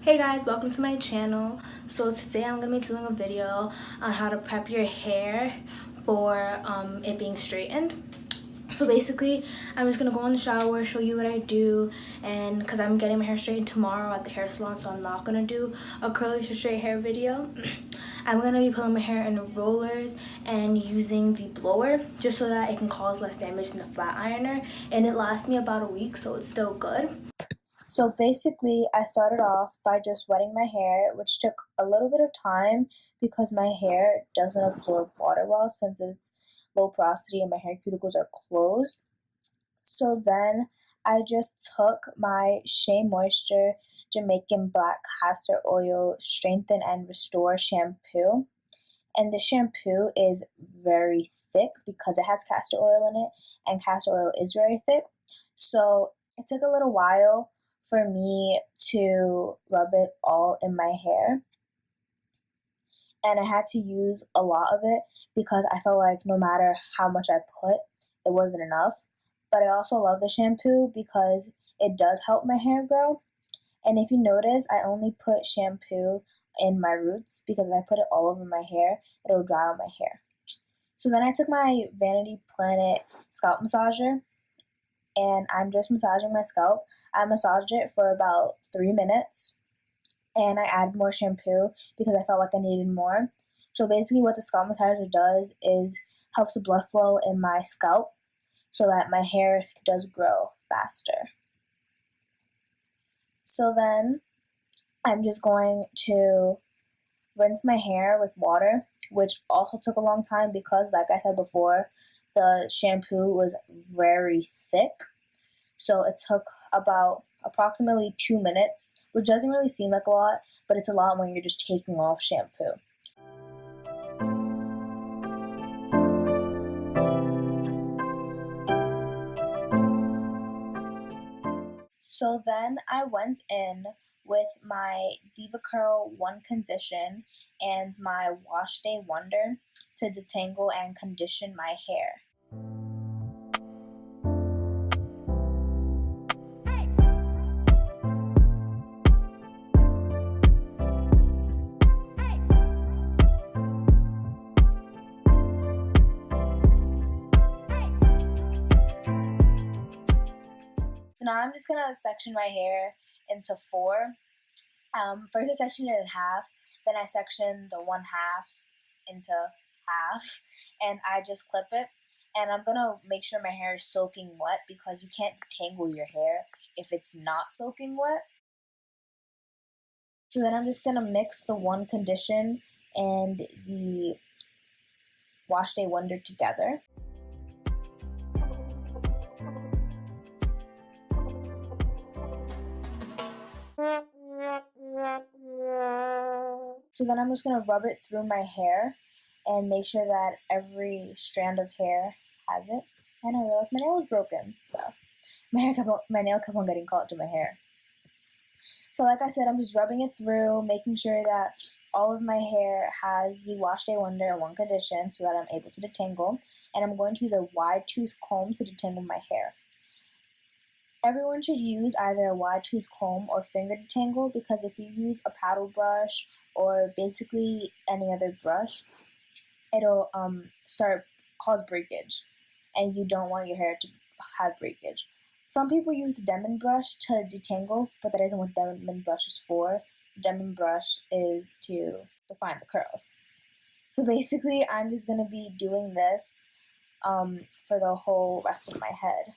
Hey guys, welcome to my channel. So today I'm going to be doing a video on how to prep your hair for it being straightened. So basically, I'm just going to go in the shower, show you what I do, and because I'm getting my hair straightened tomorrow at the hair salon, so I'm not going to do a curly to straight hair video. I'm going to be putting my hair in rollers and using the blower just so that it can cause less damage than the flat ironer, and it lasts me about a week, so it's still good. So basically, I started off by just wetting my hair, which took a little bit of time because my hair doesn't absorb water well since it's low porosity and my hair cuticles are closed. So then I just took my SheaMoisture Jamaican Black Castor Oil Strengthen and Restore shampoo. And the shampoo is very thick because it has castor oil in it, and castor oil is very thick. So it took a little while for me to rub it all in my hair, and I had to use a lot of it because I felt like no matter how much I put, it wasn't enough. But I also love the shampoo because it does help my hair grow. And if you notice, I only put shampoo in my roots because if I put it all over my hair, it'll dry out my hair. So then I took my Vanity Planet scalp massager, and I'm just massaging my scalp. I massaged it for about 3 minutes, and I added more shampoo because I felt like I needed more. So basically what the scalp massager does is helps the blood flow in my scalp so that my hair does grow faster. So then I'm just going to rinse my hair with water, which also took a long time because, like I said before, the shampoo was very thick. So it took about approximately 2 minutes, which doesn't really seem like a lot, but it's a lot when you're just taking off shampoo. So then I went in with my DevaCurl One Condition and my Wash Day Wonder to detangle and condition my hair. So now I'm just going to section my hair into 4. First I sectioned it in half, then I sectioned the 1/2 into half, and I just clip it. And I'm going to make sure my hair is soaking wet because you can't detangle your hair if it's not soaking wet. So then I'm just going to mix the One Condition and the Wash Day Wonder together. So then I'm just going to rub it through my hair and make sure that every strand of hair has it. And I realized my nail was broken, so my nail kept on getting caught to my hair. So like I said, I'm just rubbing it through, making sure that all of my hair has the Wash Day Wonder and One Condition so that I'm able to detangle. And I'm going to use a wide tooth comb to detangle my hair. Everyone should use either a wide tooth comb or finger detangle because if you use a paddle brush or basically any other brush, it'll cause breakage, and you don't want your hair to have breakage. Some people use a Demon brush to detangle, but that isn't what Demon brush is for. The Demon brush is to define the curls. So basically, I'm just going to be doing this for the whole rest of my head.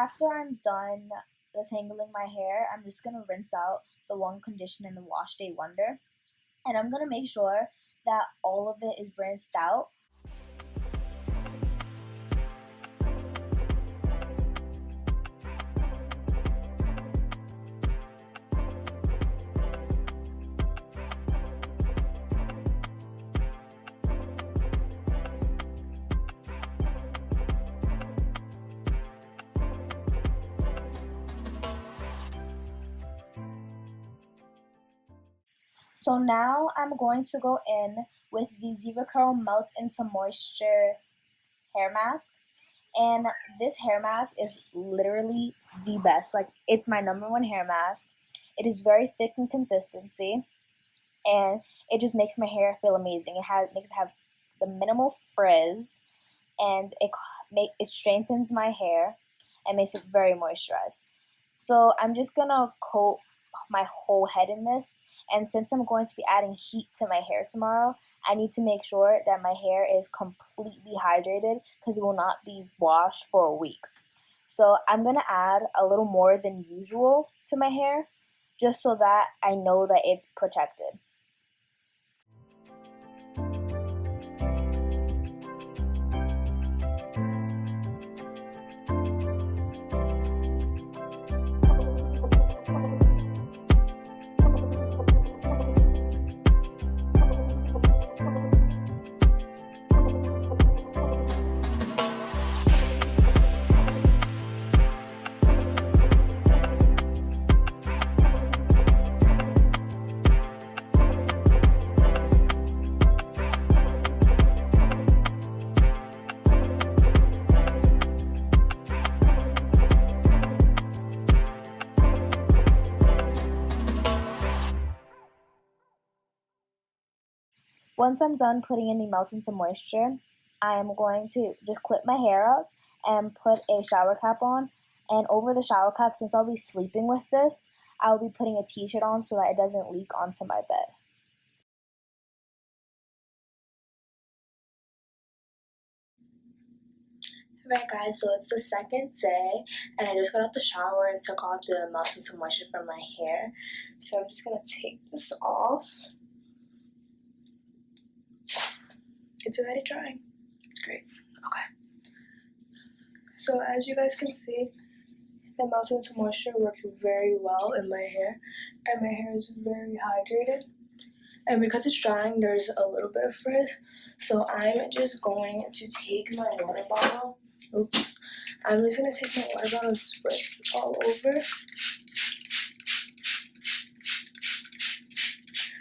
after I'm done detangling my hair, I'm just going to rinse out the One Condition in the Wash Day Wonder. And I'm going to make sure that all of it is rinsed out. So now I'm going to go in with the DevaCurl Melt into Moisture hair mask. And this hair mask is literally the best. Like, it's my #1 hair mask. It is very thick in consistency, and it just makes my hair feel amazing. Makes it have the minimal frizz, and it strengthens my hair and makes it very moisturized. So I'm just gonna coat my whole head in this, and since I'm going to be adding heat to my hair tomorrow, I need to make sure that my hair is completely hydrated because it will not be washed for a week. So I'm gonna add a little more than usual to my hair just so that I know that it's protected. Once I'm done putting in the Melt into Moisture, I am going to just clip my hair up and put a shower cap on. And over the shower cap, since I'll be sleeping with this, I'll be putting a t-shirt on so that it doesn't leak onto my bed. Alright guys, so it's the second day, and I just got out the shower and took off the Melt into Moisture from my hair. So I'm just going to take this off. It's already drying. It's great. Okay. So as you guys can see, the Melt into Moisture works very well in my hair, and my hair is very hydrated. And because it's drying, there's a little bit of frizz. So I'm just going to take my water bottle. Oops. I'm just going to take my water bottle and spritz all over,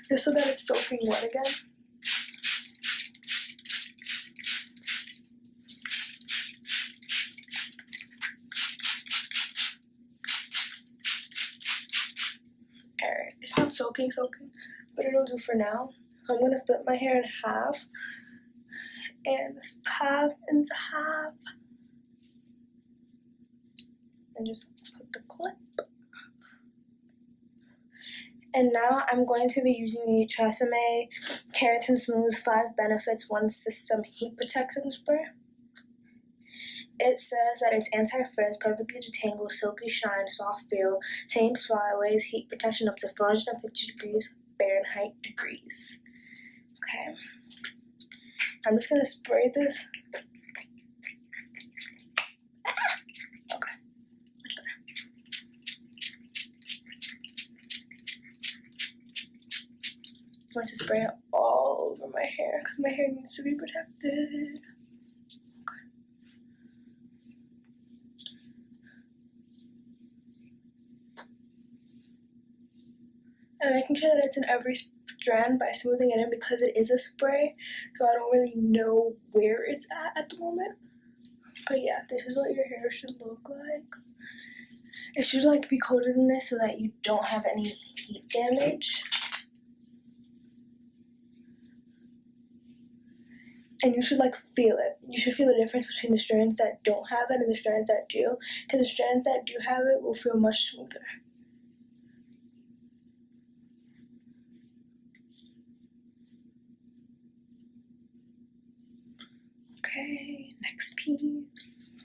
just so that it's soaking wet again. Alright, it's not soaking, but it'll do for now. I'm going to split my hair in half, and half into half, and just put the clip. And now I'm going to be using the TRESemme Keratin Smooth 5 Benefits 1 System Heat Protection Spray. It says that it's anti-frizz, perfectly detangle, silky shine, soft feel, tames flyaways, heat protection up to 450 degrees Fahrenheit degrees. Okay. I'm just going to spray this. Okay. Much better. I'm going to spray it all over my hair because my hair needs to be protected. And making sure that it's in every strand by smoothing it in because it is a spray, so I don't really know where it's at the moment. But yeah, this is what your hair should look like. It should like be coated in this so that you don't have any heat damage. And you should like feel it. You should feel the difference between the strands that don't have it and the strands that do, because the strands that do have it will feel much smoother. Okay, next piece.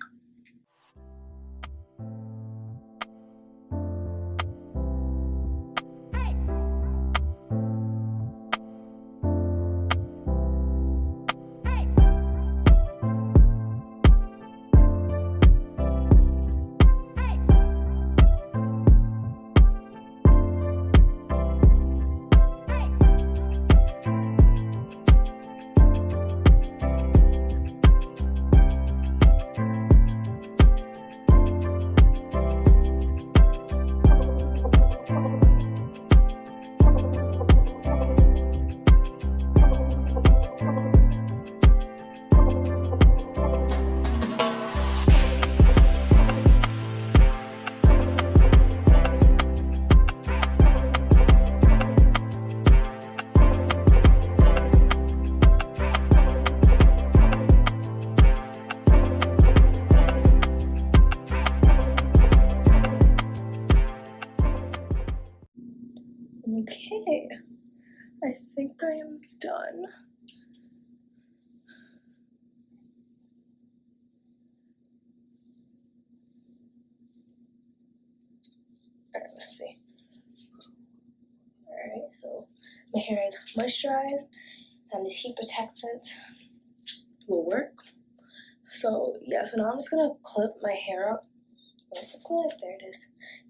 my hair is moisturized and this heat protectant will work. So yeah, so now I'm just gonna clip my hair up. Where's the clip? There it is.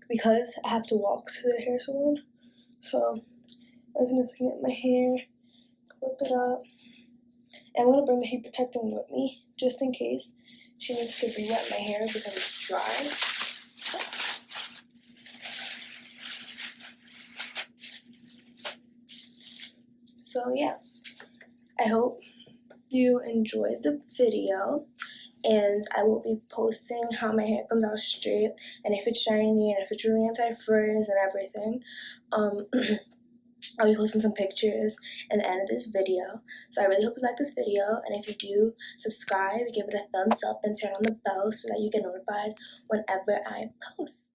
Because I have to walk to the hair salon. So I'm gonna get my hair, clip it up. And I'm gonna bring my heat protectant with me just in case she needs to re-wet my hair because it's dry. So yeah, I hope you enjoyed the video, and I will be posting how my hair comes out straight and if it's shiny and if it's really anti-frizz and everything. I'll be posting some pictures at the end of this video. So I really hope you like this video, and if you do, subscribe, give it a thumbs up, and turn on the bell so that you get notified whenever I post.